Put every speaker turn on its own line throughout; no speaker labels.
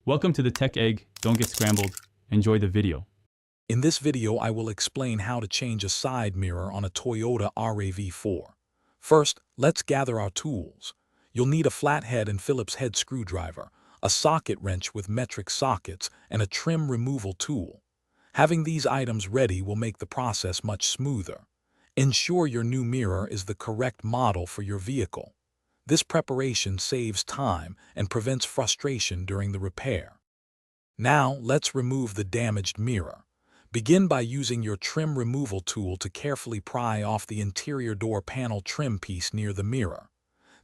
Welcome to the Tech Egg. Don't get scrambled. Enjoy the video.
In this video, I will explain how to change a side mirror on a Toyota RAV4. First, let's gather our tools. You'll need a flathead and Phillips head screwdriver, a socket wrench with metric sockets, and a trim removal tool. Having these items ready will make the process much smoother. Ensure your new mirror is the correct model for your vehicle. This preparation saves time and prevents frustration during the repair. Now, let's remove the damaged mirror. Begin by using your trim removal tool to carefully pry off the interior door panel trim piece near the mirror.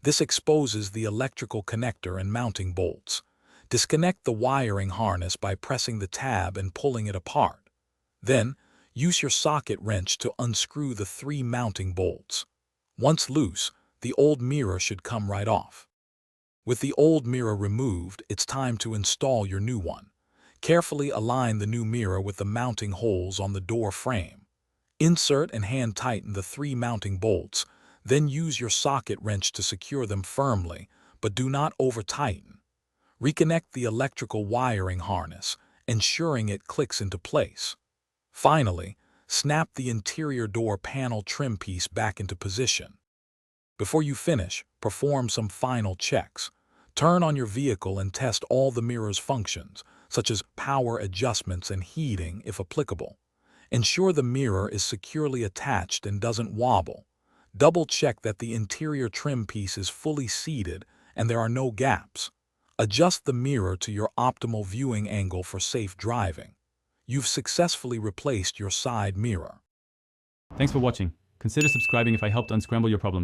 This exposes the electrical connector and mounting bolts. Disconnect the wiring harness by pressing the tab and pulling it apart. Then, use your socket wrench to unscrew the 3 mounting bolts. Once loose, the old mirror should come right off. With the old mirror removed, it's time to install your new one. Carefully align the new mirror with the mounting holes on the door frame. Insert and hand tighten the 3 mounting bolts, then use your socket wrench to secure them firmly, but do not over-tighten. Reconnect the electrical wiring harness, ensuring it clicks into place. Finally, snap the interior door panel trim piece back into position. Before you finish, perform some final checks. Turn on your vehicle and test all the mirror's functions, such as power adjustments and heating if applicable. Ensure the mirror is securely attached and doesn't wobble. Double-check that the interior trim piece is fully seated and there are no gaps. Adjust the mirror to your optimal viewing angle for safe driving. You've successfully replaced your side mirror.
Thanks for watching. Consider subscribing if I helped unscramble your problems.